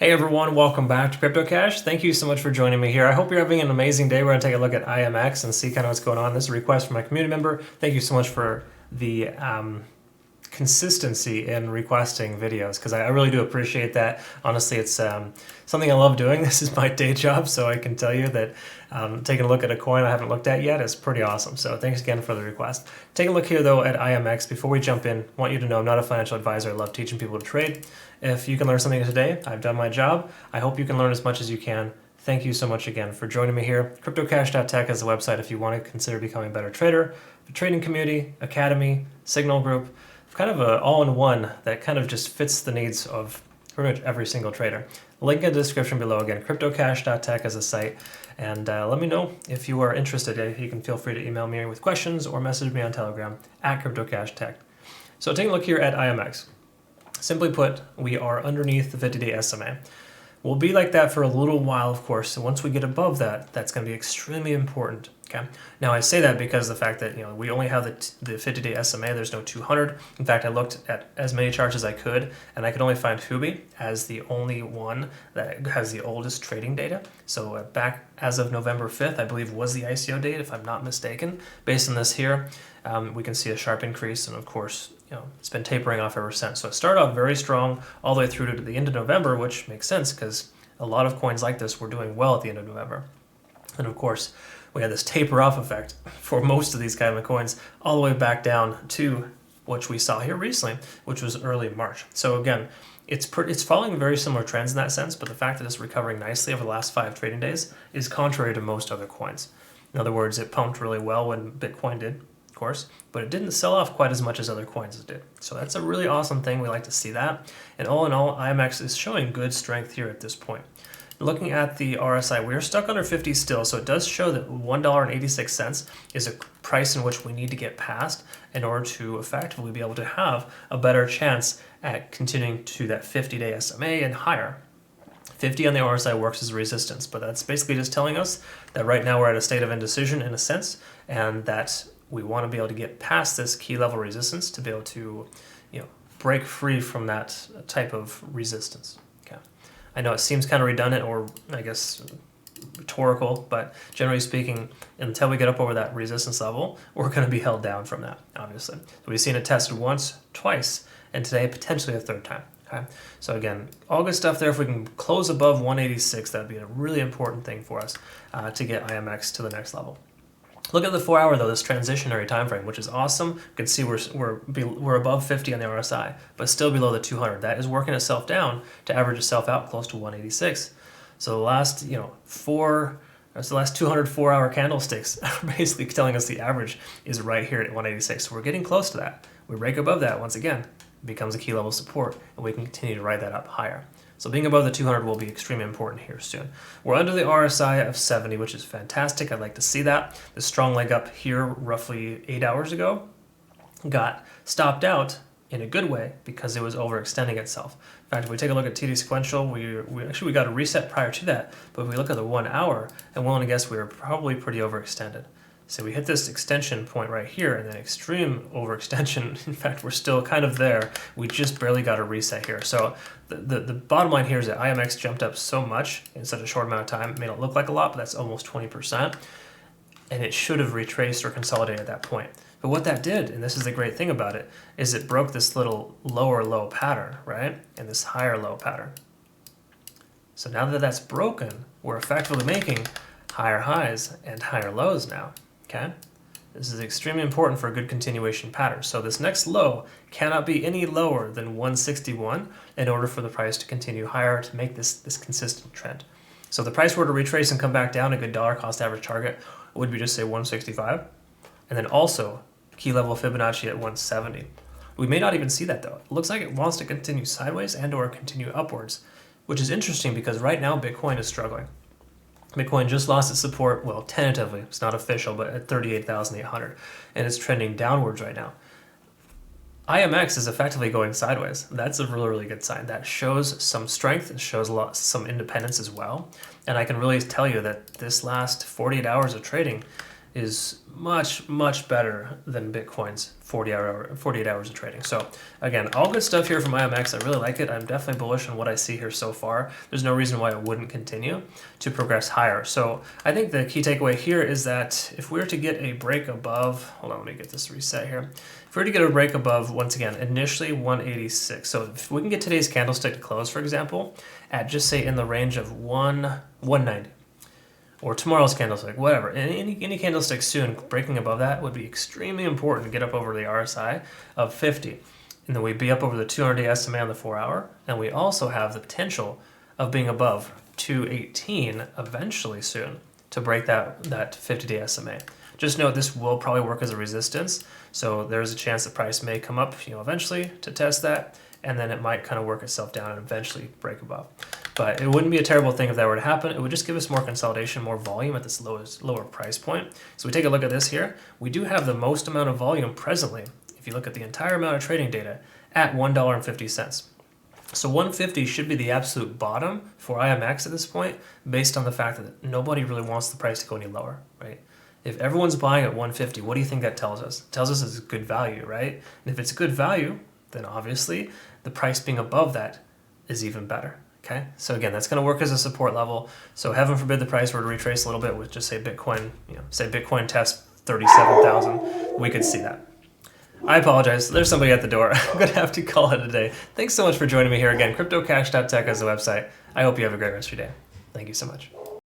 Hey everyone, welcome back to CryptoCache. Thank you so much for joining me here. I hope you're having an amazing day. We're going to take a look at IMX and see kind of what's going on. This is a request from my community member. Thank you so much for the consistency in requesting videos, because I really do appreciate that. Honestly, it's something I love doing. This is my day job, so I can tell you that taking a look at a coin I haven't looked at yet is pretty awesome. So thanks again for the request. Take a look here though at IMX. Before we jump in, I want you to know I'm not a financial advisor. I love teaching people to trade. If you can learn something today, I've done my job. I hope you can learn as much as you can. Thank you so much again for joining me here. CryptoCache.tech is the website if you want to consider becoming a better trader. The trading community, academy, signal group, kind of an all-in-one that kind of just fits the needs of pretty much every single trader. Link in the description below. Again, CryptoCache.tech is a site. And let me know if you are interested. You can feel free to email me with questions or message me on Telegram at CryptoCacheTech. So take a look here at IMX. Simply put, we are underneath the 50-day SMA. We'll be like that for a little while, of course. So once we get above that, that's going to be extremely important. Okay. Now I say that because the fact that we only have the 50-day SMA. There's no 200. In fact, I looked at as many charts as I could, and I could only find Huobi as the only one that has the oldest trading data. So back as of November 5th, I believe was the ICO date, if I'm not mistaken. Based on this here, we can see a sharp increase, and of course, it's been tapering off ever since. So it started off very strong all the way through to the end of November, which makes sense because a lot of coins like this were doing well at the end of November. And of course, we had this taper off effect for most of these kind of coins all the way back down to what we saw here recently, which was early March. So again, it's following very similar trends in that sense, but the fact that it's recovering nicely over the last 5 trading days is contrary to most other coins. In other words, it pumped really well when Bitcoin did, of course, but it didn't sell off quite as much as other coins did. So that's a really awesome thing. We like to see that. And all in all, IMX is showing good strength here at this point. Looking at the RSI, we are stuck under 50 still, so it does show that $1.86 is a price in which we need to get past in order to effectively be able to have a better chance at continuing to that 50-day SMA and higher. 50 on the RSI works as resistance, but that's basically just telling us that right now we're at a state of indecision in a sense, and that we want to be able to get past this key level resistance to be able to break free from that type of resistance. I know it seems kind of redundant or I guess rhetorical, but generally speaking, until we get up over that resistance level, we're going to be held down from that, obviously. So we've seen it tested once, twice, and today potentially a third time. Okay. So again, all good stuff there. If we can close above 186, that'd be a really important thing for us to get IMX to the next level. Look at the 4-hour though, this transitionary time frame, which is awesome. You can see we're above 50 on the RSI, but still below the 200. That is working itself down to average itself out close to 186. So the last 204-hour candlesticks are basically telling us the average is right here at 186. So we're getting close to that. We break above that once again, it becomes a key level support, and we can continue to ride that up higher. So being above the 200 will be extremely important here soon. We're under the RSI of 70, which is fantastic. I'd like to see that. The strong leg up here roughly 8 hours ago got stopped out in a good way because it was overextending itself. In fact, if we take a look at TD sequential, we got a reset prior to that, but if we look at the 1 hour, I'm willing to guess we were probably pretty overextended. So we hit this extension point right here and then extreme overextension. In fact, we're still kind of there. We just barely got a reset here. So the bottom line here is that IMX jumped up so much in such a short amount of time. It may not look like a lot, but that's almost 20%. And it should have retraced or consolidated at that point. But what that did, and this is the great thing about it, is it broke this little lower low pattern, right? And this higher low pattern. So now that that's broken, we're effectively making higher highs and higher lows now. Okay, this is extremely important for a good continuation pattern. So this next low cannot be any lower than 161 in order for the price to continue higher to make this consistent trend. So if the price were to retrace and come back down, a good dollar cost average target would be just say 165, and then also key level Fibonacci at 170. We may not even see that though. It looks like it wants to continue sideways and or continue upwards, which is interesting because right now Bitcoin is struggling. Bitcoin just lost its support, well, tentatively, it's not official, but at 38,800, and it's trending downwards right now. IMX is effectively going sideways. That's a really, really good sign. That shows some strength, it shows some independence as well, and I can really tell you that this last 48 hours of trading is much, much better than Bitcoin's 48 hours of trading. So again, all good stuff here from IMX. I really like it. I'm definitely bullish on what I see here so far. There's no reason why it wouldn't continue to progress higher. So I think the key takeaway here is that if we were to get a break above, hold on, let me get this reset here. If we were to get a break above, once again, initially 186. So if we can get today's candlestick to close, for example, at just say in the range of 190. Or tomorrow's candlestick, whatever. Any candlestick soon breaking above that would be extremely important to get up over the RSI of 50. And then we'd be up over the 200-day SMA on the 4-hour. And we also have the potential of being above 218 eventually soon to break that 50-day SMA. Just note this will probably work as a resistance. So there's a chance the price may come up, eventually to test that. And then it might kind of work itself down and eventually break above. But it wouldn't be a terrible thing if that were to happen. It would just give us more consolidation, more volume at this lower price point. So we take a look at this here. We do have the most amount of volume presently, if you look at the entire amount of trading data, at $1.50. So 150 should be the absolute bottom for IMX at this point, based on the fact that nobody really wants the price to go any lower, right? If everyone's buying at 150, what do you think that tells us? It tells us it's good value, right? And if it's good value, then obviously the price being above that is even better. Okay, so again, that's going to work as a support level. So heaven forbid the price were to retrace a little bit with just say Bitcoin, say Bitcoin test 37,000, we could see that. I apologize. There's somebody at the door. I'm going to have to call it a day. Thanks so much for joining me here again. CryptoCache.tech is the website. I hope you have a great rest of your day. Thank you so much.